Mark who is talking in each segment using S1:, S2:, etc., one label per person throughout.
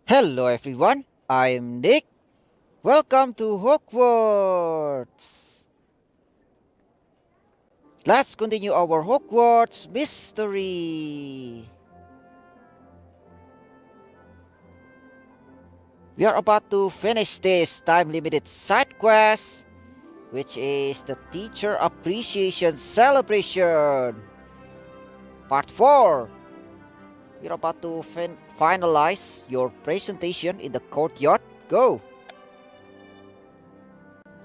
S1: Hello everyone, I'm Nick. Welcome to Hogwarts. Let's continue our Hogwarts mystery. We are about to finish this time-limited side quest, which is the Teacher Appreciation Celebration. Part 4. We're about to finalize your presentation in the courtyard. Go!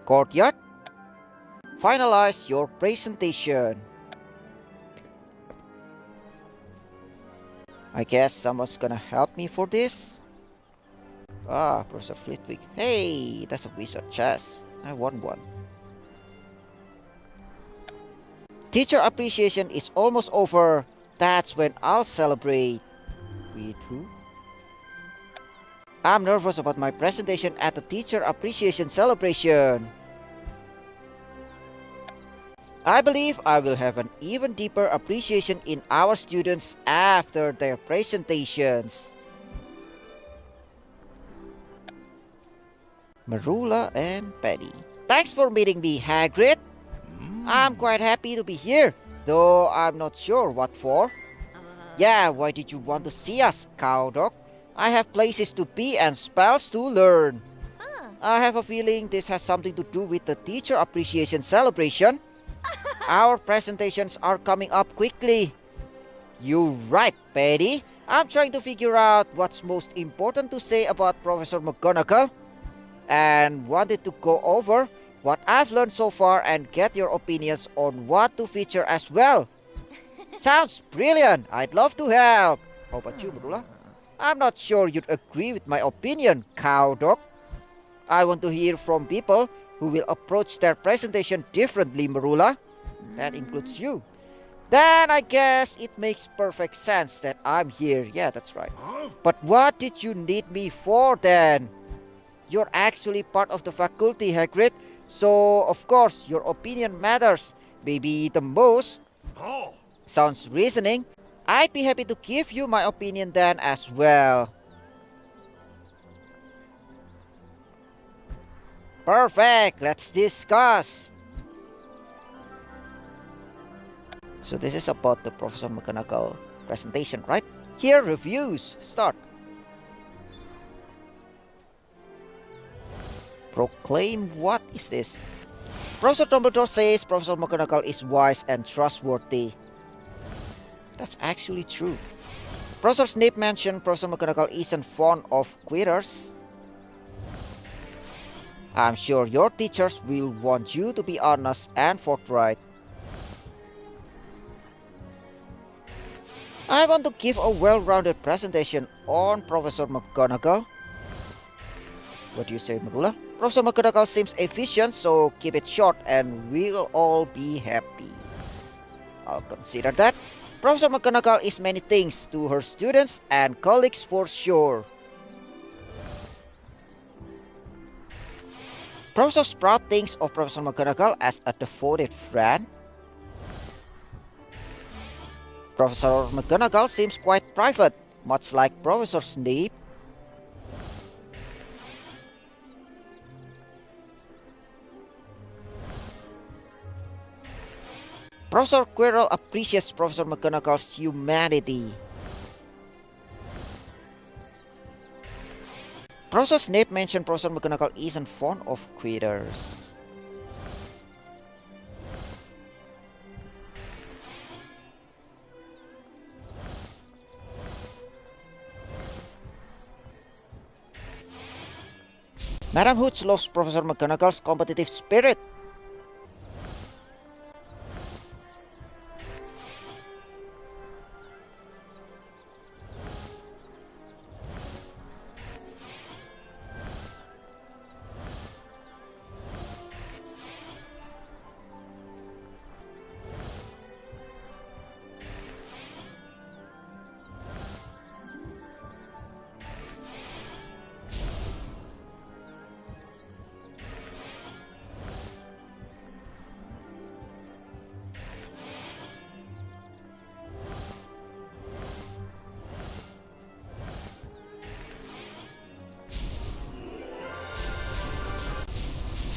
S1: Courtyard, finalize your presentation. I guess someone's gonna help me for this. Ah, Professor Flitwick. Hey, that's a wizard chess. I won one. Teacher appreciation is almost over. That's when I'll celebrate. With who? I'm nervous about my presentation at the teacher appreciation celebration. I believe I will have an even deeper appreciation in our students after their presentations. Marula and Penny. Thanks for meeting me, Hagrid. I'm quite happy to be here, though I'm not sure what for. Yeah, why did you want to see us, Cowdog? I have places to be and spells to learn. I have a feeling this has something to do with the teacher appreciation celebration. Our presentations are coming up quickly. You're right, Penny. I'm trying to figure out what's most important to say about Professor McGonagall and wanted to go over what I've learned so far and get your opinions on what to feature as well. Sounds brilliant. I'd love to help. How about you, Marula? I'm not sure you'd agree with my opinion, Cowdog. I want to hear from people who will approach their presentation differently, Marula. That includes you. Then I guess it makes perfect sense that I'm here. Yeah, that's right. But what did you need me for then? You're actually part of the faculty, Hagrid. So, of course, your opinion matters. Maybe the most. Sounds reasoning. I'd be happy to give you my opinion then as well. Perfect. Let's discuss. So this is about the Professor McGonagall presentation, right? Here, reviews. Start. Proclaim. What is this? Professor Dumbledore says Professor McGonagall is wise and trustworthy. That's actually true. Professor Snape mentioned Professor McGonagall isn't fond of quitters. I'm sure your teachers will want you to be honest and forthright. I want to give a well-rounded presentation on Professor McGonagall. What do you say, Marula? Professor McGonagall seems efficient, so keep it short and we'll all be happy. I'll consider that. Professor McGonagall is many things to her students and colleagues for sure. Professor Sprout thinks of Professor McGonagall as a devoted friend. Professor McGonagall seems quite private, much like Professor Snape. Professor Quirrell appreciates Professor McGonagall's humanity. Professor Snape mentioned Professor McGonagall isn't fond of quitters. Madam Hooch loves Professor McGonagall's competitive spirit.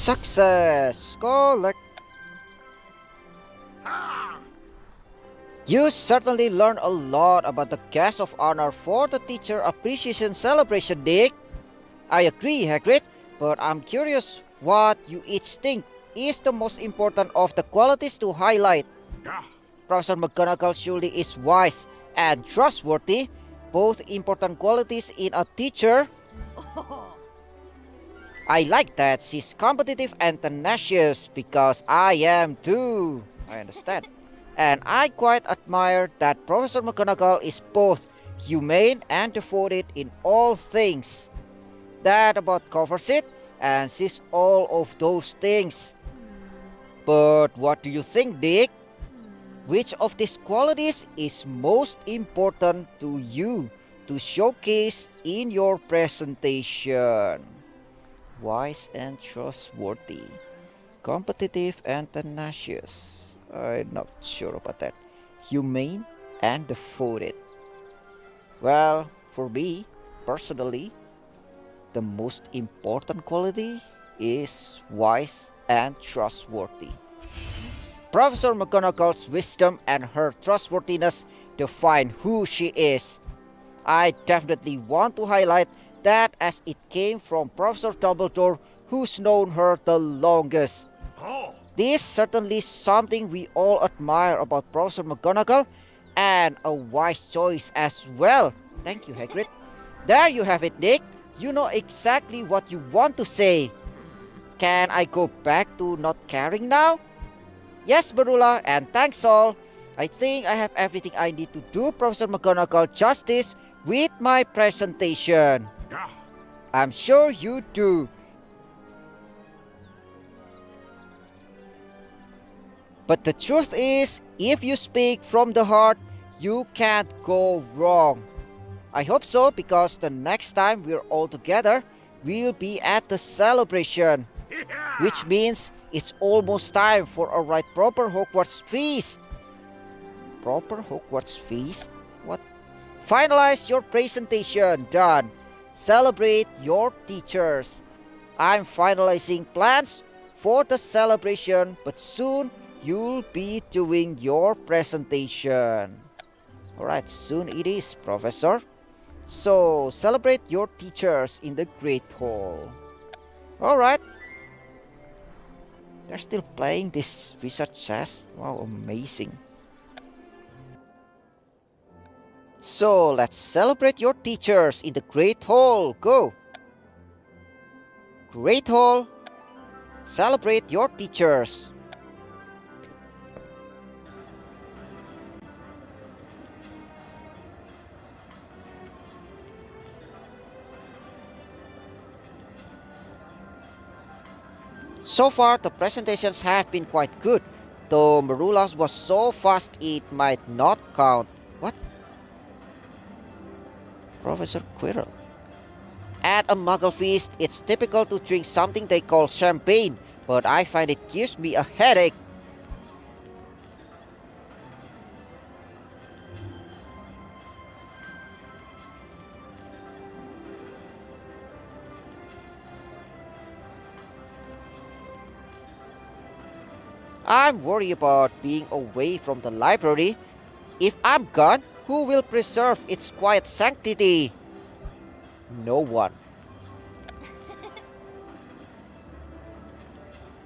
S1: Success! Collect. You certainly learned a lot about the guest of honor for the teacher appreciation celebration, Dick. I agree, Hagrid, but I'm curious what you each think is the most important of the qualities to highlight. Professor McGonagall surely is wise and trustworthy, both important qualities in a teacher. I like that she's competitive and tenacious because I am too. I understand. And I quite admire that Professor McGonagall is both humane and devoted in all things. That about covers it, and she's all of those things. But what do you think, Dick? Which of these qualities is most important to you to showcase in your presentation? Wise and trustworthy, competitive and tenacious. I'm not sure about that. Humane and devoted. Well, for me, personally, the most important quality is wise and trustworthy. Professor McGonagall's wisdom and her trustworthiness define who she is. I definitely want to highlight that as it came from Professor Dumbledore, who's known her the longest. This is certainly something we all admire about Professor McGonagall, and a wise choice as well. Thank you, Hagrid. There you have it, Nick. You know exactly what you want to say. Can I go back to not caring now? Yes, Barula, and thanks all. I think I have everything I need to do Professor McGonagall justice with my presentation. I'm sure you do. But the truth is, if you speak from the heart, you can't go wrong. I hope so, because the next time we're all together, we'll be at the celebration. Which means it's almost time for a right proper Hogwarts feast. Proper Hogwarts feast? What? Finalize your presentation. Done. Celebrate your teachers. I'm finalizing plans for the celebration, but soon you'll be doing your presentation. Alright, soon it is, Professor. So, celebrate your teachers in the Great Hall. Alright. They're still playing this wizard chess. Wow, amazing. So, let's celebrate your teachers in the Great Hall. Go! Great Hall. Celebrate your teachers. So far, the presentations have been quite good, though Marula's was so fast it might not count. What? Professor Quirrell. At a Muggle feast, it's typical to drink something they call champagne, but I find it gives me a headache. I'm worried about being away from the library. If I'm gone, who will preserve its quiet sanctity? No one.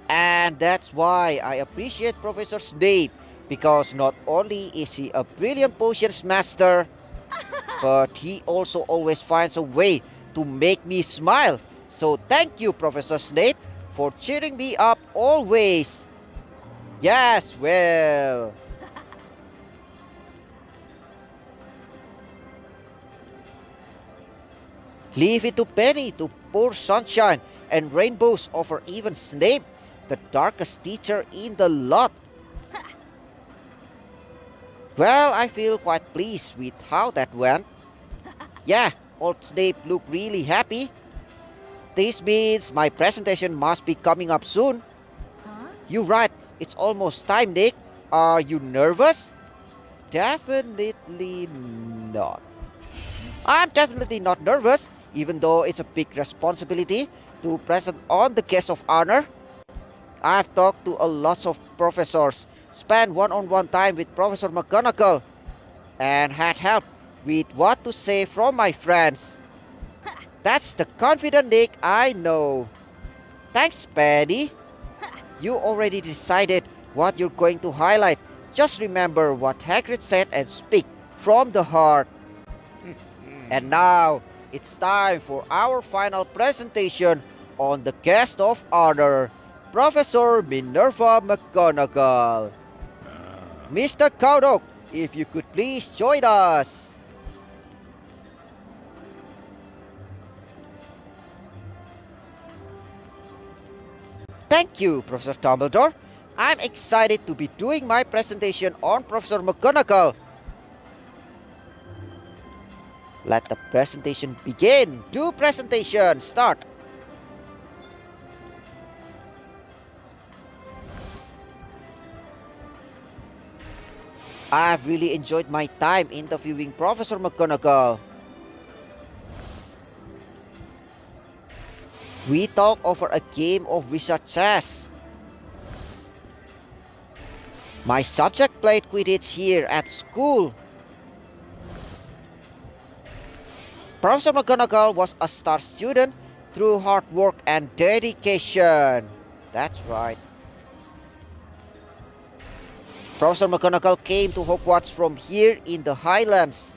S1: And that's why I appreciate Professor Snape, because not only is he a brilliant potions master, but he also always finds a way to make me smile. So thank you, Professor Snape, for cheering me up always. Yes, well. Leave it to Penny to pour sunshine and rainbows over even Snape, the darkest teacher in the lot. Well, I feel quite pleased with how that went. Yeah, old Snape looked really happy. This means my presentation must be coming up soon. You're right, it's almost time, Nick. Are you nervous? Definitely not. I'm definitely not nervous, even though it's a big responsibility to present on the guest of honor. I've talked to a lot of professors, spent one-on-one time with Professor McGonagall, and had help with what to say from my friends. That's the confident Nick I know. Thanks, Paddy. You already decided what you're going to highlight. Just remember what Hagrid said and speak from the heart. And now, it's time for our final presentation on the guest of honor, Professor Minerva McGonagall. Mr. Cowdock, if you could please join us. Thank you, Professor Dumbledore. I'm excited to be doing my presentation on Professor McGonagall. Let the presentation begin. Do presentation start. I've really enjoyed my time interviewing Professor McGonagall. We talked over a game of wizard chess. My subject played Quidditch here at school. Professor McGonagall was a star student through hard work and dedication. That's right. Professor McGonagall came to Hogwarts from here in the Highlands.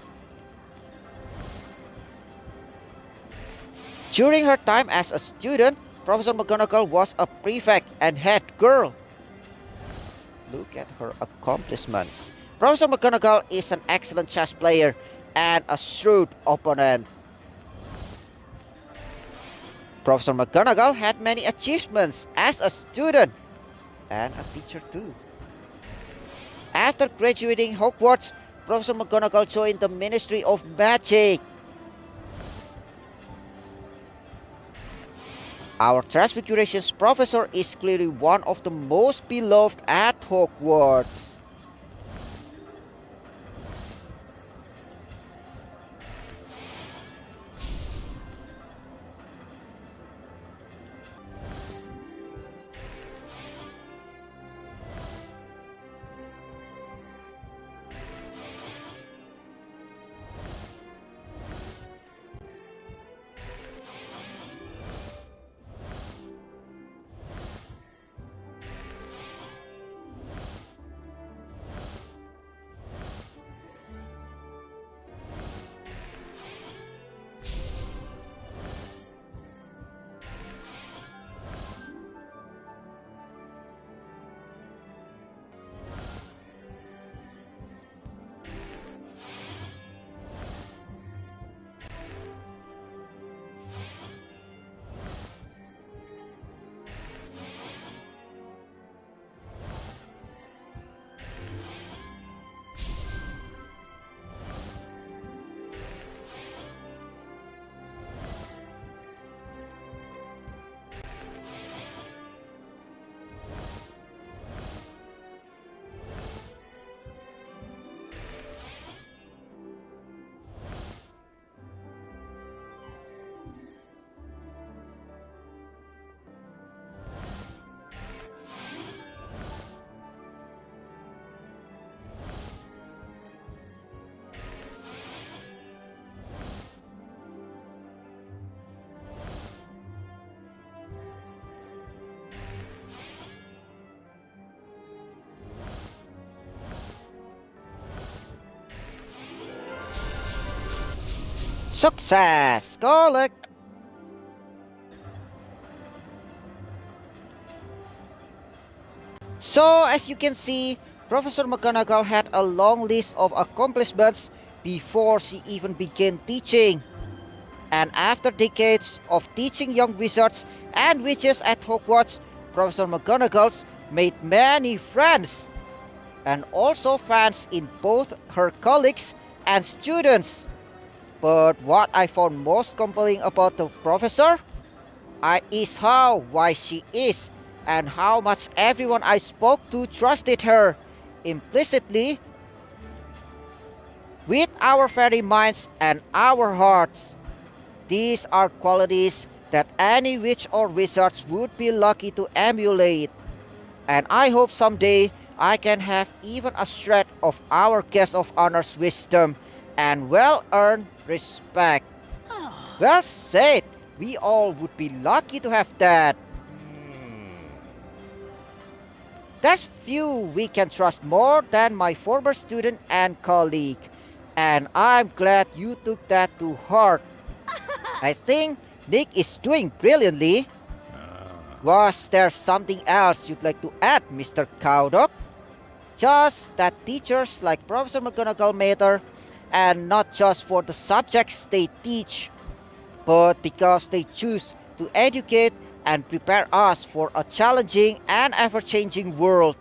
S1: During her time as a student, Professor McGonagall was a prefect and head girl. Look at her accomplishments. Professor McGonagall is an excellent chess player and a shrewd opponent. Professor McGonagall had many achievements as a student and a teacher too. After graduating Hogwarts, Professor McGonagall joined the Ministry of Magic. Our Transfigurations professor is clearly one of the most beloved at Hogwarts. Success! Collect! So, as you can see, Professor McGonagall had a long list of accomplishments before she even began teaching. And after decades of teaching young wizards and witches at Hogwarts, Professor McGonagall made many friends and also fans in both her colleagues and students. But what I found most compelling about the professor is how wise she is and how much everyone I spoke to trusted her implicitly with our very minds and our hearts. These are qualities that any witch or wizards would be lucky to emulate. And I hope someday I can have even a shred of our guest of honor's wisdom and well earned respect. Well said! We all would be lucky to have that. There's few we can trust more than my former student and colleague. And I'm glad you took that to heart. I think Nick is doing brilliantly. Was there something else you'd like to add, Mr. Cowdock? Just that teachers like Professor McGonagall matter, and not just for the subjects they teach, but because they choose to educate and prepare us for a challenging and ever-changing world.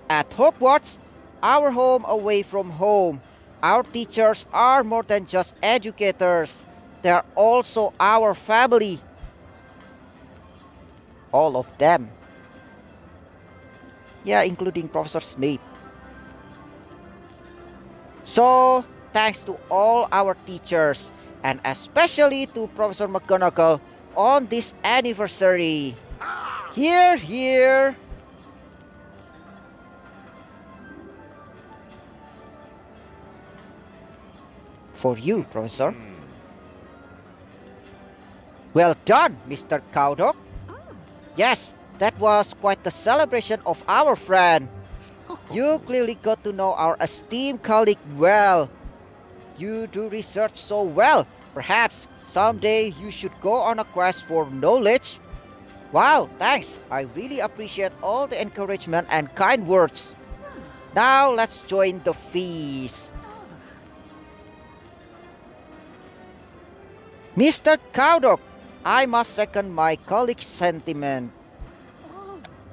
S1: At Hogwarts, our home away from home, our teachers are more than just educators. They are also our family. All of them. Yeah, including Professor Snape. So, thanks to all our teachers, and especially to Professor McGonagall on this anniversary. Here, here. For you, Professor. Well done, Mr. Cowdock. Yes, that was quite the celebration of our friend. You clearly got to know our esteemed colleague well. You do research so well. Perhaps someday you should go on a quest for knowledge. Wow, thanks. I really appreciate all the encouragement and kind words. Now let's join the feast. Mr. Cowdock, I must second my colleague's sentiment.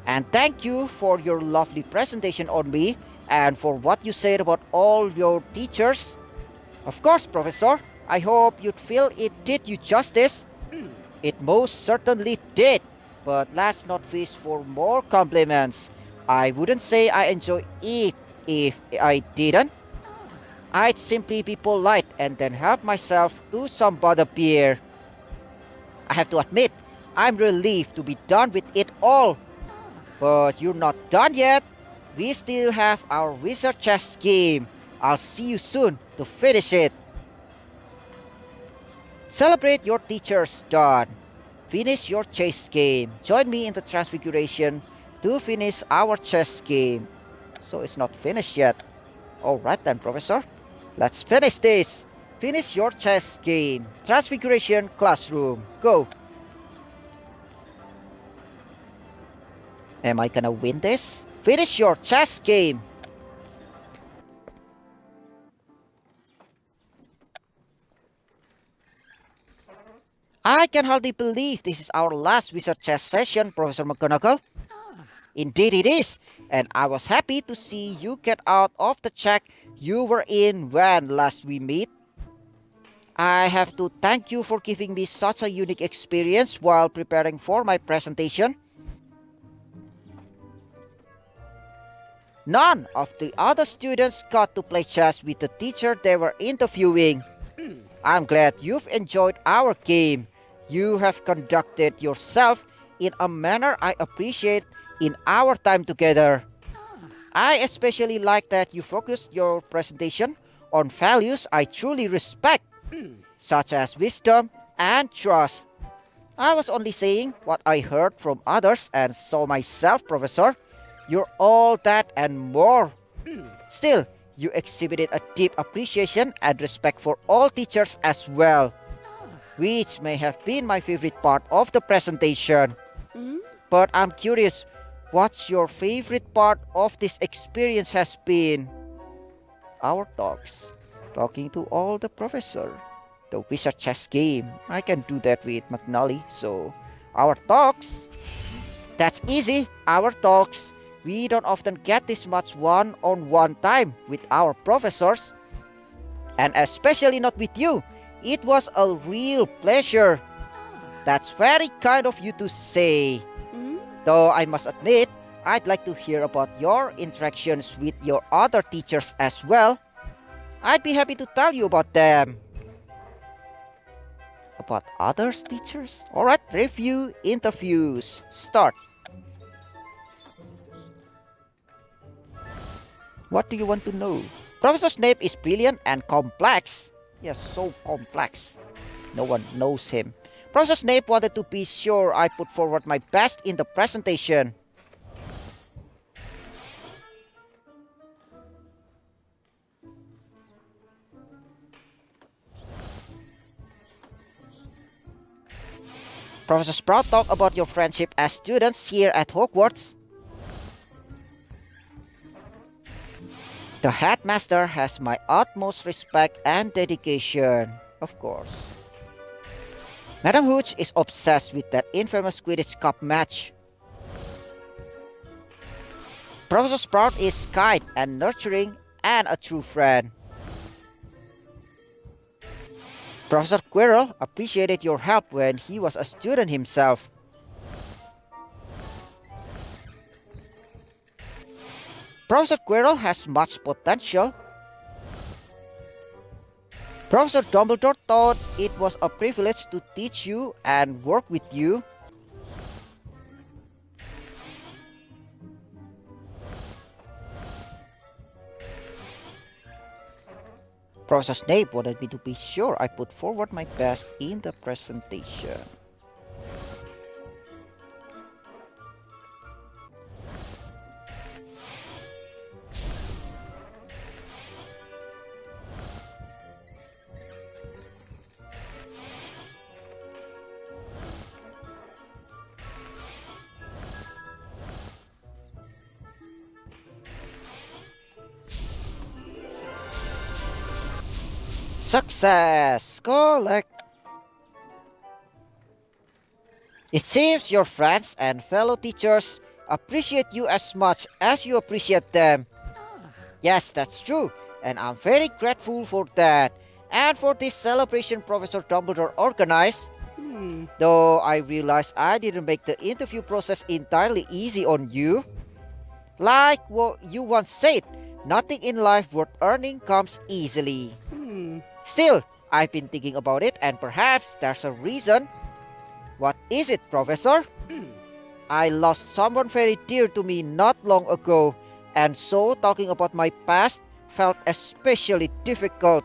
S1: And thank you for your lovely presentation on me and for what you said about all your teachers. Of course, Professor, I hope you'd feel it did you justice. It most certainly did. But let's not wish for more compliments. I wouldn't say I enjoy it if I didn't. I'd simply be polite and then help myself to some butterbeer. I have to admit, I'm relieved to be done with it all. But you're not done yet. We still have our wizard chess game. I'll see you soon to finish it. Celebrate your teacher's done. Finish your chess game. Join me in the transfiguration to finish our chess game. So it's not finished yet. Alright then, Professor. Let's finish this. Finish your chess game. Transfiguration classroom. Go. Am I gonna win this? Finish your chess game. I can hardly believe this is our last wizard chess session, Professor McGonagall. Indeed it is, and I was happy to see you get out of the check you were in when last we meet. I have to thank you for giving me such a unique experience while preparing for my presentation. None of the other students got to play chess with the teacher they were interviewing. I'm glad you've enjoyed our game. You have conducted yourself in a manner I appreciate in our time together. I especially like that you focused your presentation on values I truly respect, such as wisdom and trust. I was only saying what I heard from others and saw myself, Professor. You're all that and more. Still, you exhibited a deep appreciation and respect for all teachers as well, which may have been my favorite part of the presentation. But I'm curious, what's your favorite part of this experience has been? Our talks. Talking to all the professor. The wizard chess game. I can do that with McNally. So, our talks. That's easy. Our talks. We don't often get this much one-on-one time with our professors. And especially not with you. It was a real pleasure. That's very kind of you to say. Though I must admit, I'd like to hear about your interactions with your other teachers as well. I'd be happy to tell you about them. About others teachers? Alright, review interviews. Start. What do you want to know? Professor Snape is brilliant and complex. Yes, so complex. No one knows him. Professor Snape wanted to be sure I put forward my best in the presentation. Professor Sprout, talk about your friendship as students here at Hogwarts. The headmaster has my utmost respect and dedication, of course. Madam Hooch is obsessed with that infamous Quidditch Cup match. Professor Sprout is kind and nurturing and a true friend. Professor Quirrell appreciated your help when he was a student himself. Professor Quirrell has much potential. Professor Dumbledore thought it was a privilege to teach you and work with you. Professor Snape wanted me to be sure I put forward my best in the presentation. Success! Collect! It seems your friends and fellow teachers appreciate you as much as you appreciate them. Yes, that's true, and I'm very grateful for that. And for this celebration Professor Dumbledore organized. Though I realize I didn't make the interview process entirely easy on you. Like what you once said, nothing in life worth earning comes easily. Still, I've been thinking about it and perhaps there's a reason. What is it, Professor? I lost someone very dear to me not long ago, and so talking about my past felt especially difficult.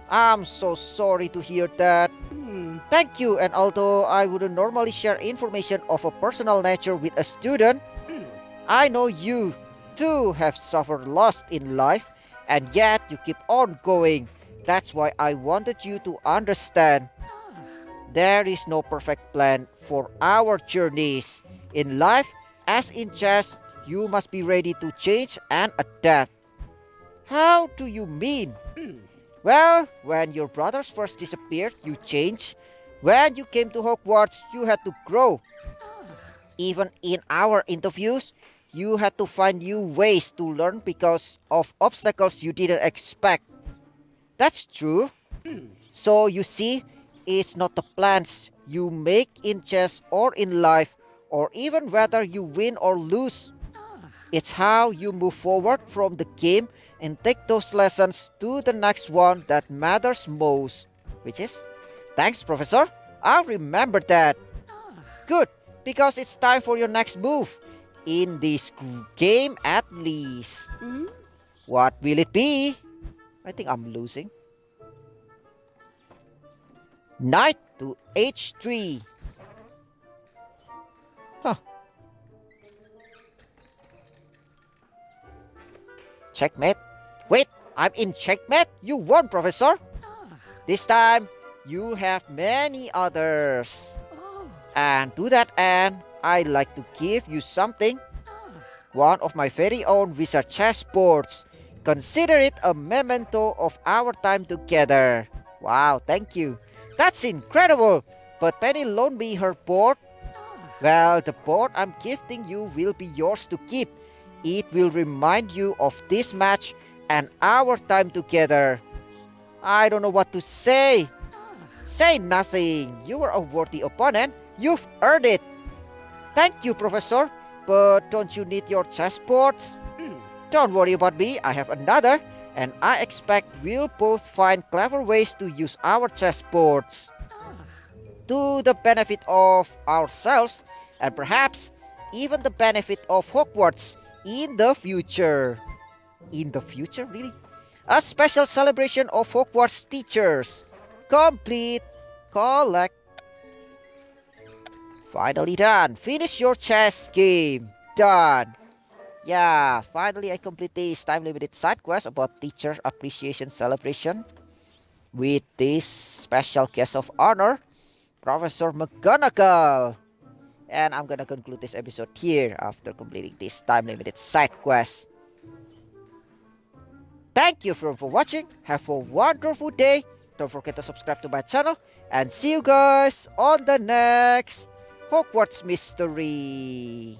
S1: I'm so sorry to hear that. Thank you, and although I wouldn't normally share information of a personal nature with a student, I know you too have suffered loss in life, and yet you keep on going. That's why I wanted you to understand. There is no perfect plan for our journeys. In life, as in chess, you must be ready to change and adapt. How do you mean? Well, when your brothers first disappeared, you changed. When you came to Hogwarts, you had to grow. Even in our interviews, you had to find new ways to learn because of obstacles you didn't expect. That's true. So you see, it's not the plans you make in chess or in life, or even whether you win or lose. It's how you move forward from the game and take those lessons to the next one that matters most. Which is, thanks, Professor. I'll remember that. Good, because it's time for your next move. In this game, at least. What will it be? I think I'm losing. Knight to h3. Huh. Checkmate. Wait, I'm in checkmate? You won, Professor. This time, you have many others. And to that end, I'd like to give you something. One of my very own wizard chessboards. Consider it a memento of our time together. Wow, thank you. That's incredible. But Penny loaned me her board. Well, the board I'm gifting you will be yours to keep. It will remind you of this match and our time together. I don't know what to say. Say nothing. You are a worthy opponent. You've earned it. Thank you, Professor. But don't you need your chessboards? Don't worry about me. I have another. And I expect we'll both find clever ways to use our chessboards to the benefit of ourselves and perhaps even the benefit of Hogwarts in the future. In the future, really? A special celebration of Hogwarts teachers. Complete. Collect. Finally done. Finish your chess game. Done. Yeah, finally I complete this time limited side quest about teacher appreciation celebration with this special guest of honor, Professor McGonagall. And I'm gonna conclude this episode here after completing this time limited side quest. Thank you for watching. Have a wonderful day. Don't forget to subscribe to my channel. And see you guys on the next Hogwarts Mystery.